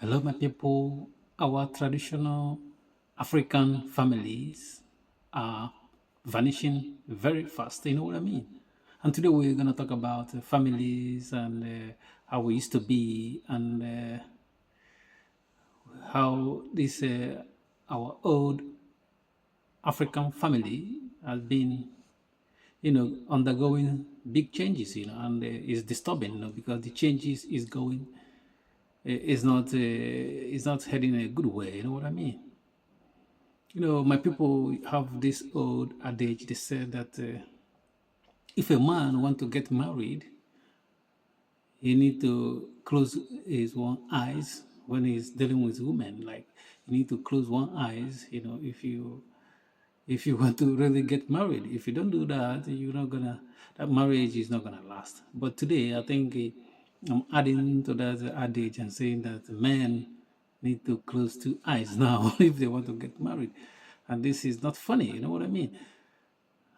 Hello, my people. Our traditional African families are vanishing very fast. You know what I mean? And today we're going to talk about families and how we used to be and how this our old African family has been, undergoing big changes. And it's disturbing, because the changes is not heading a good way. You know what I mean? My people have this old adage. They say that if a man want to get married, he need to close his one eyes when he's dealing with women. Like you need to close one eyes. If you want to really get married. If you don't do that, that marriage is not gonna last. But today, I think I'm adding to that adage and saying that men need to close two eyes now if they want to get married. And this is not funny, you know what I mean?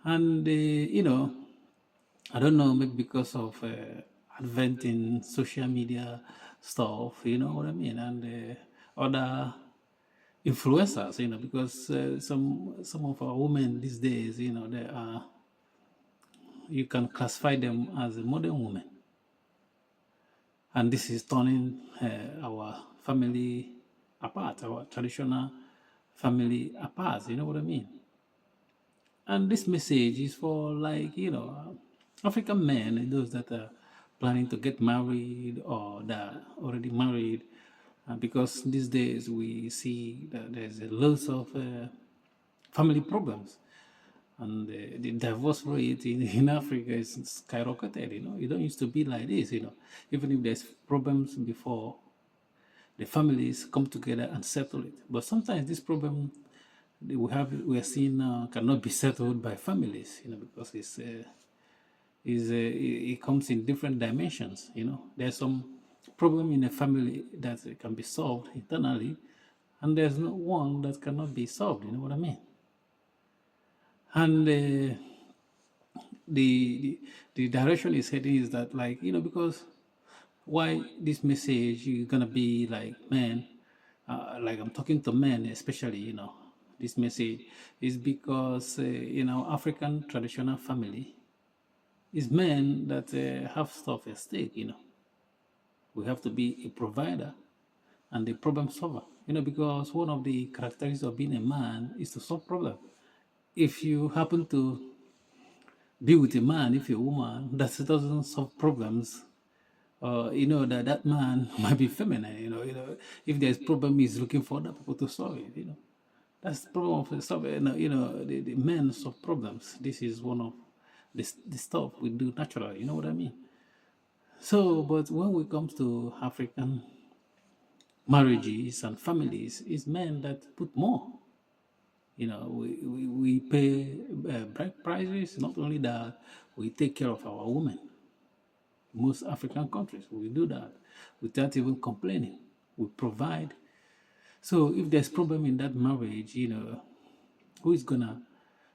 And I don't know, maybe because of advent in social media stuff, you know what I mean, and other influencers, because some of our women these days, they are, you can classify them as a modern woman, and this is turning our family apart, our traditional family apart. You know what I mean? And this message is for, like, African men, those that are planning to get married or that are already married, because these days we see that there's a lots of family problems, and the divorce rate in Africa is skyrocketed. It don't used to be like this. Even if there's problems before, the families come together and settle it. But sometimes this problem we are seeing now cannot be settled by families, because it comes in different dimensions. There's some problem in a family that can be solved internally, and there's no one that cannot be solved. You know what I mean? And the direction is heading is that, like, because why this message is gonna be like, men, like I'm talking to men especially. This message is because African traditional family is men that have stuff at stake. We have to be a provider and a problem solver. Because one of the characteristics of being a man is to solve problems. If you happen to be with a man, if you're a woman, that doesn't solve problems, that man might be feminine. If there's problem, he's looking for other people to solve it. That's the problem of solving. The men solve problems. This is one of the stuff we do naturally. You know what I mean? So, but when we come to African marriages and families, it's men that put more. We pay bride prices. Not only that, we take care of our women. Most African countries, we do that without even complaining. We provide. So if there's problem in that marriage, who is gonna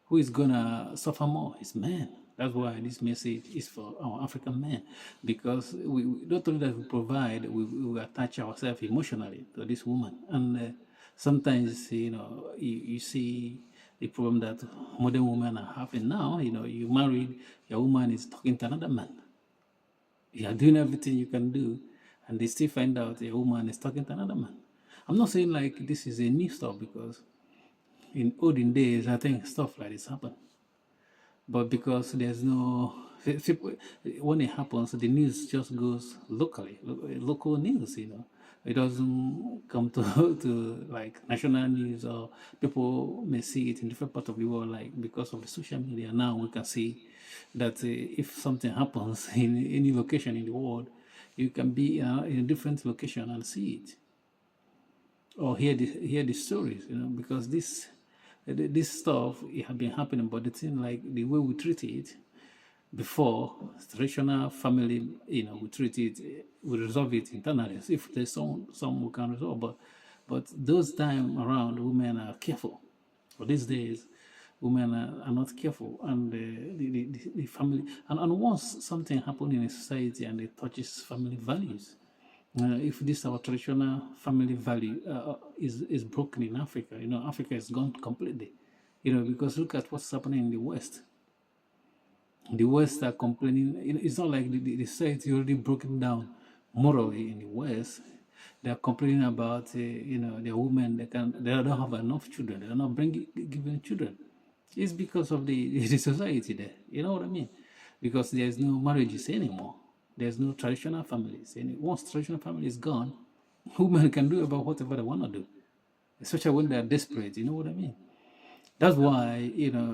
who is gonna suffer more? It's men. That's why this message is for our African men, because we not only that we provide, we attach ourselves emotionally to this woman, and sometimes you see the problem that modern women are having now. You married, your woman is talking to another man. You are doing everything you can do, and they still find out a woman is talking to another man. I'm not saying like this is a new stuff, because in olden days, I think stuff like this happened. But because there's no, when it happens, the news just goes locally, local news. It doesn't come to to like national news, or people may see it in different parts of the world. Like, because of the social media now, we can see that if something happens in any location in the world, you can be in a different location and see it, or hear the stories. Because this stuff, it had been happening. But the thing, like the way we treat it before, traditional family, we treat it, we resolve it internally. So if there's some we can resolve, but those time around, women are careful. But these days, women are not careful, and the family, and once something happens in a society and it touches family values, If this our traditional family value is broken in Africa, Africa is gone completely. Because look at what's happening in the West. The West are complaining. It's not like the society already broken down morally in the West. They are complaining about, the women. They don't have enough children. They are not giving children. It's because of the society there. You know what I mean? Because there's no marriages anymore. There's no traditional families. And once traditional family is gone, women can do about whatever they want to do, especially when they're desperate. You know what I mean? That's why,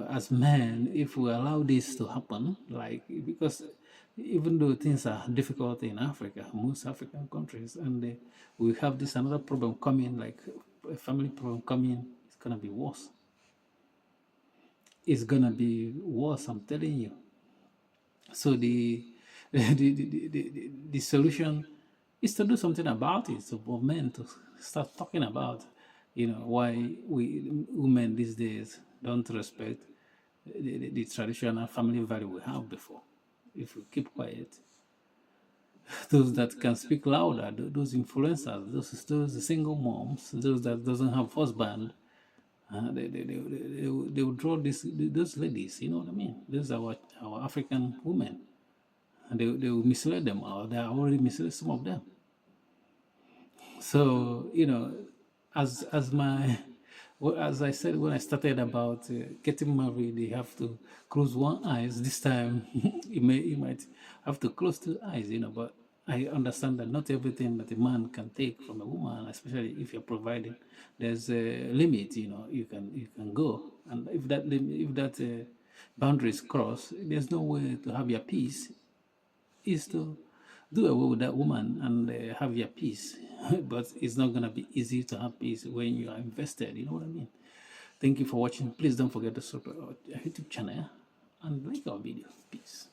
as men, if we allow this to happen, like, because even though things are difficult in Africa, most African countries, and we have this another problem coming, like a family problem coming, it's gonna be worse. It's gonna be worse, I'm telling you. So the solution is to do something about it. So for men to start talking about, why women these days don't respect the traditional family value we have before. If we keep quiet, those that can speak louder, those influencers, those single moms, those that doesn't have husband, they will draw those ladies. You know what I mean? Those are our African women, and they will mislead them, or they are already misled some of them. So as I said when I started about getting married, you have to close one eyes. This time, you might have to close two eyes. But I understand that not everything that a man can take from a woman, especially if you're providing, there's a limit. You can go, and if that boundary is crossed, there's no way to have your peace. Is to do away with that woman and have your peace. But it's not going to be easy to have peace when you are invested. You know what I mean? Thank you for watching. Please don't forget to subscribe to our YouTube channel and like our video. Peace.